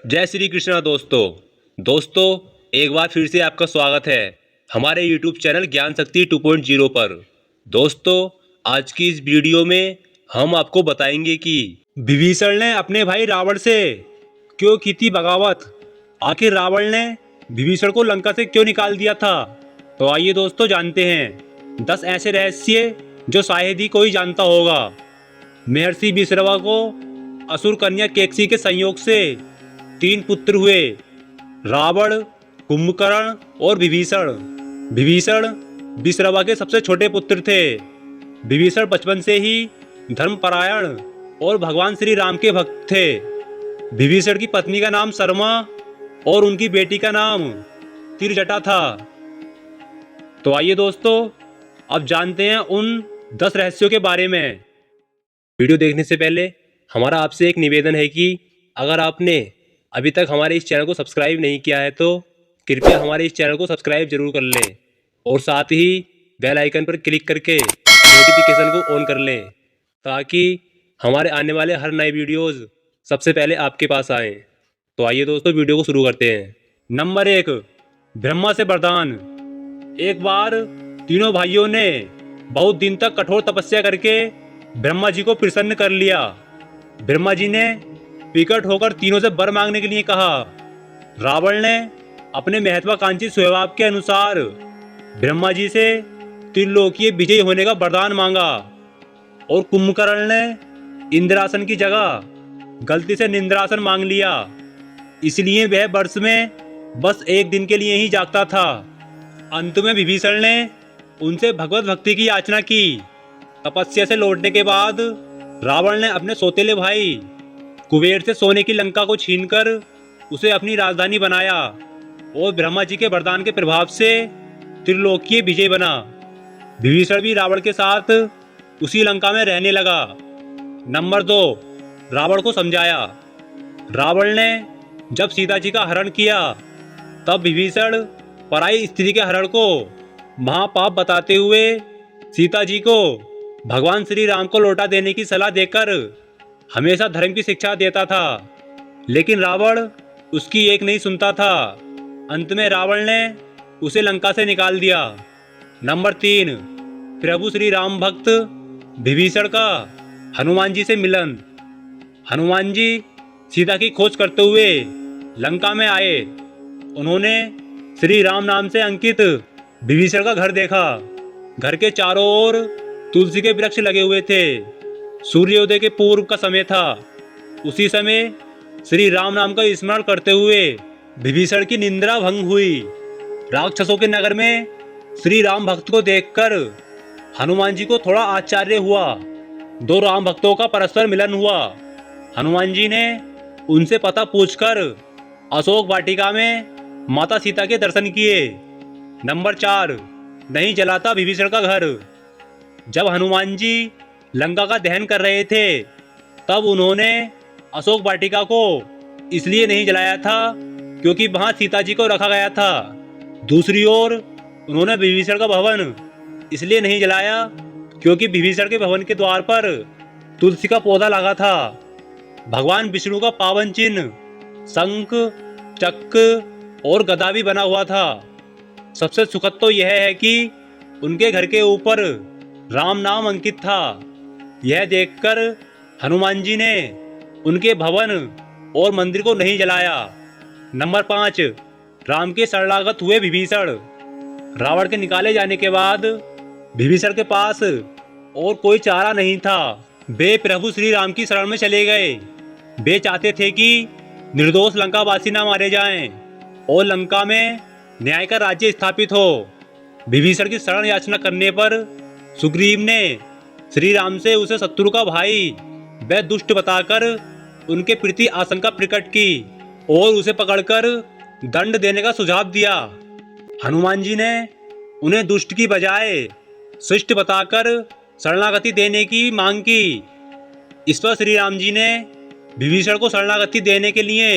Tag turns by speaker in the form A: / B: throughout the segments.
A: जय श्री कृष्णा दोस्तों एक बार फिर से आपका स्वागत है हमारे YouTube चैनल ज्ञान शक्ति 2.0 पर। दोस्तों आज की इस वीडियो में हम आपको बताएंगे कि विभीषण ने अपने भाई रावण से क्यों की थी बगावत। आखिर रावण ने विभीषण को लंका से क्यों निकाल दिया था। तो आइए दोस्तों जानते हैं 10 ऐसे रहस्य जो शायद ही कोई जानता होगा। महर्षि विश्रवा को असुर कन्या केकसी के संयोग से 3 पुत्र हुए, रावण, कुंभकर्ण और विभीषण। विभीषण विश्रवा के सबसे छोटे पुत्र थे। विभीषण बचपन से ही धर्मपरायण और भगवान श्री राम के भक्त थे। विभीषण की पत्नी का नाम शर्मा और उनकी बेटी का नाम तिरजटा था। तो आइए दोस्तों अब जानते हैं उन 10 रहस्यों के बारे में। वीडियो देखने से पहले हमारा आपसे एक निवेदन है कि अगर आपने अभी तक हमारे इस चैनल को सब्सक्राइब नहीं किया है तो कृपया हमारे इस चैनल को सब्सक्राइब जरूर कर लें और साथ ही बेल आइकन पर क्लिक करके नोटिफिकेशन को ऑन कर लें ताकि हमारे आने वाले हर नए वीडियोस सबसे पहले आपके पास आएँ। तो आइए दोस्तों वीडियो को शुरू करते हैं। नंबर 1, ब्रह्मा से वरदान। एक बार तीनों भाइयों ने बहुत दिन तक कठोर तपस्या करके ब्रह्मा जी को प्रसन्न कर लिया। ब्रह्मा जी ने विकट होकर तीनों से वर मांगने के लिए कहा। रावण ने अपने महत्वाकांक्षी स्वभाव के अनुसार ब्रह्मा जी से त्रिलोकीय विजयी होने का वरदान मांगा और कुंभकर्ण ने इंद्रासन की जगह गलती से निंद्रासन मांग लिया। इसलिए वह वर्ष में बस एक दिन के लिए ही जागता था। अंत में विभीषण ने उनसे भगवत भक्ति की याचना की। तपस्या से लौटने के बाद रावण ने अपने सौतेले भाई कुबेर से सोने की लंका को छीनकर उसे अपनी राजधानी बनाया और ब्रह्मा जी के वरदान के प्रभाव से त्रिलोकीय विजय बना। विभीषण भी रावण के साथ उसी लंका में रहने लगा। नंबर 2, रावण को समझाया। रावण ने जब सीता जी का हरण किया तब विभीषण पराई स्त्री के हरण को महापाप बताते हुए सीता जी को भगवान श्री राम को लौटा देने की सलाह देकर हमेशा धर्म की शिक्षा देता था, लेकिन रावण उसकी एक नहीं सुनता था। अंत में रावण ने उसे लंका से निकाल दिया। नंबर 3, प्रभु श्री राम भक्त विभीषण का हनुमान जी से मिलन। हनुमान जी सीता की खोज करते हुए लंका में आए। उन्होंने श्री राम नाम से अंकित विभीषण का घर देखा। घर के चारों ओर तुलसी के वृक्ष लगे हुए थे। सूर्योदय के पूर्व का समय था। उसी समय श्री राम नाम का स्मरण करते हुए विभीषण की निंद्रा भंग हुई। राक्षसों के नगर में श्री राम भक्त को देखकर हनुमान जी को थोड़ा आश्चर्य हुआ। 2 राम भक्तों का परस्पर मिलन हुआ। हनुमान जी ने उनसे पता पूछकर अशोक वाटिका में माता सीता के दर्शन किए। नंबर 4, नहीं जलाता विभीषण का घर। जब हनुमान जी लंका का दहन कर रहे थे तब उन्होंने अशोक वाटिका को इसलिए नहीं जलाया था क्योंकि वहां सीता जी को रखा गया था। दूसरी ओर उन्होंने विभीषण का भवन इसलिए नहीं जलाया क्योंकि विभीषण के भवन के द्वार पर तुलसी का पौधा लगा था। भगवान विष्णु का पावन चिन्ह शंख, चक्र और गदा भी बना हुआ था। सबसे सुखद तो यह है कि उनके घर के ऊपर राम नाम अंकित था। यह देखकर हनुमान जी ने उनके भवन और मंदिर को नहीं जलाया। नंबर 5, राम के शरणागत हुए विभीषण। रावण के निकाले जाने के बाद विभीषण के पास और कोई चारा नहीं था। वे प्रभु श्री राम की शरण में चले गए। वे चाहते थे कि निर्दोष लंकावासी न मारे जाएं और लंका में न्याय का राज्य स्थापित हो। विभीषण की शरण याचना करने पर सुग्रीव ने श्री राम से उसे शत्रु का भाई व दुष्ट बताकर उनके प्रति आशंका प्रकट की और उसे पकड़कर दंड देने का सुझाव दिया। हनुमान जी ने उन्हें दुष्ट की बजाय शिष्ट बताकर शरणागति देने की मांग की। इस पर श्री राम जी ने विभीषण को शरणागति देने के लिए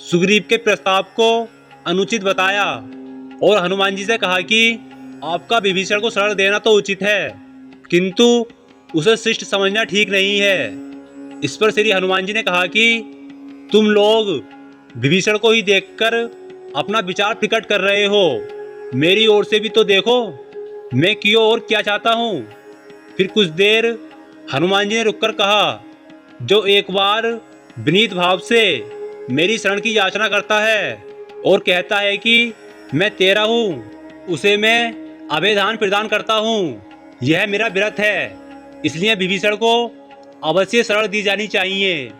A: सुग्रीव के प्रस्ताव को अनुचित बताया और हनुमान जी से कहा कि आपका विभीषण को शरण देना तो उचित है किंतु उसे शिष्ट समझना ठीक नहीं है। इस पर श्री हनुमान जी ने कहा कि तुम लोग विभीषण को ही देखकर अपना विचार प्रकट कर रहे हो। मेरी ओर से भी तो देखो, मैं क्यों और क्या चाहता हूँ। फिर कुछ देर हनुमान जी ने रुककर कहा, जो एक बार विनीत भाव से मेरी शरण की याचना करता है और कहता है कि मैं तेरा हूँ, उसे मैं अभयदान प्रदान करता हूँ। यह मेरा व्रत है, इसलिए विभीषण को अवश्य शरण दी जानी चाहिए।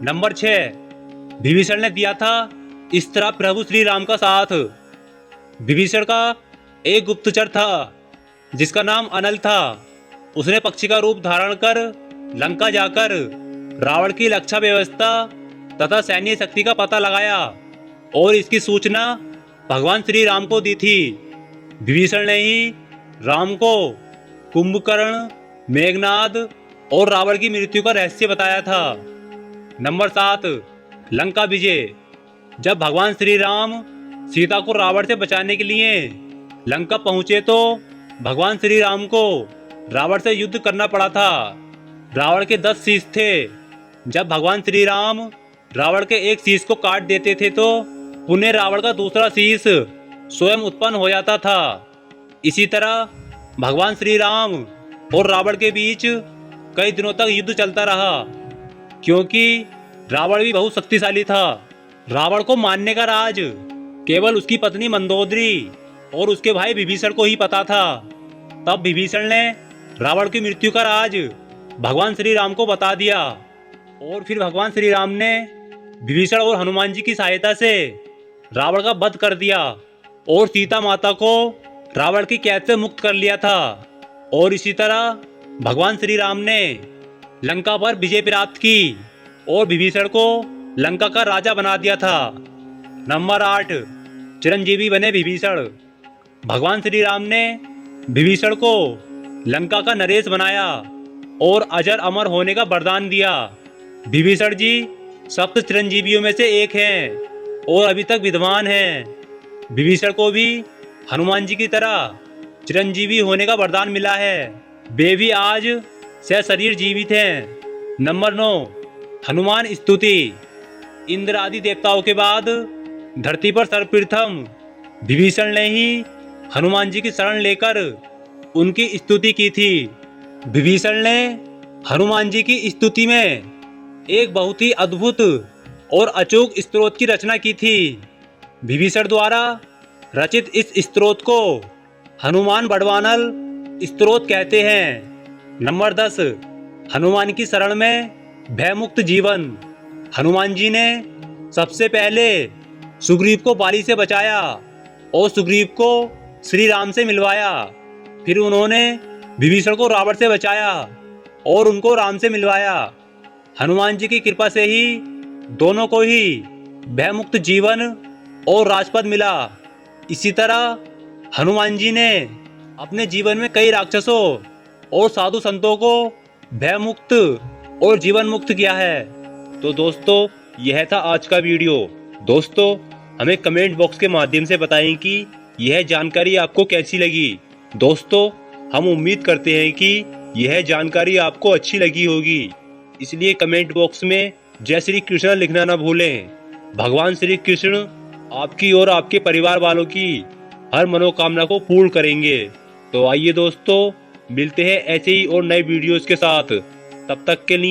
A: नंबर 6, विभीषण ने दिया था इस तरह प्रभु श्री राम का साथ। विभीषण का एक गुप्तचर था जिसका नाम अनल था। उसने पक्षी का रूप धारण कर लंका जाकर रावण की रक्षा व्यवस्था तथा सैन्य शक्ति का पता लगाया और इसकी सूचना भगवान श्री राम को दी थी। विभीषण ने ही राम को कुंभकर्ण, मेघनाद और रावण की मृत्यु का रहस्य बताया था। नंबर 7, लंका विजय। जब भगवान श्री राम सीता को रावण से बचाने के लिए लंका पहुंचे तो भगवान श्री राम को रावण से युद्ध करना पड़ा था। रावण के 10 शीश थे। जब भगवान श्री राम रावण के एक शीश को काट देते थे तो पुनः रावण का दूसरा शीश स्वयं उत्पन्न हो जाता था। इसी तरह भगवान श्री राम और रावण के बीच कई दिनों तक युद्ध चलता रहा, क्योंकि रावण भी बहुत शक्तिशाली था। रावण को मारने का राज केवल उसकी पत्नी मंदोदरी और उसके भाई विभीषण को ही पता था। तब विभीषण ने रावण की मृत्यु का राज भगवान श्री राम को बता दिया और फिर भगवान श्री राम ने विभीषण और हनुमान जी की सहायता से रावण का वध कर दिया और सीता माता को रावण की कैद से मुक्त कर लिया था। और इसी तरह भगवान श्री राम ने लंका पर विजय प्राप्त की और विभीषण को लंका का राजा बना दिया था। नंबर 8, चिरंजीवी बने विभीषण। भगवान श्री राम ने विभीषण को लंका का नरेश बनाया और अजर अमर होने का वरदान दिया। विभीषण जी सप्त चिरंजीवियों में से एक हैं और अभी तक विद्वान हैं। विभीषण को भी हनुमान जी की तरह चिरंजीवी होने का वरदान मिला है। वे भी आज सशरीर जीवित हैं। नंबर 9, हनुमान स्तुति। इंद्र आदि देवताओं के बाद धरती पर सर्वप्रथम विभीषण ने ही हनुमान जी की शरण लेकर उनकी स्तुति की थी। विभीषण ने हनुमान जी की स्तुति में एक बहुत ही अद्भुत और अचूक स्तोत्र की रचना की थी। विभीषण द्वारा रचित इस स्तोत्र को हनुमान बड़वानल स्तोत्र कहते हैं। नंबर 10, हनुमान की शरण में भयमुक्त जीवन। हनुमान जी ने सबसे पहले सुग्रीव को बाली से बचाया और सुग्रीव को श्री राम से मिलवाया। फिर उन्होंने विभीषण को रावण से बचाया और उनको राम से मिलवाया। हनुमान जी की कृपा से ही दोनों को ही भयमुक्त जीवन और राजपद मिला। इसी तरह हनुमान जी ने अपने जीवन में कई राक्षसों और साधु संतों को भयमुक्त और जीवन मुक्त किया है। तो दोस्तों, यह था आज का वीडियो। दोस्तों, हमें कमेंट बॉक्स के माध्यम से बताएं कि यह जानकारी आपको कैसी लगी। दोस्तों, हम उम्मीद करते हैं कि यह जानकारी आपको अच्छी लगी होगी, इसलिए कमेंट बॉक्स में जय श्री कृष्ण लिखना न भूलें। भगवान श्री कृष्ण आपकी और आपके परिवार वालों की हर मनोकामना को पूर्ण करेंगे। तो आइए दोस्तों, मिलते हैं ऐसे ही और नए वीडियोस के साथ। तब तक के लिए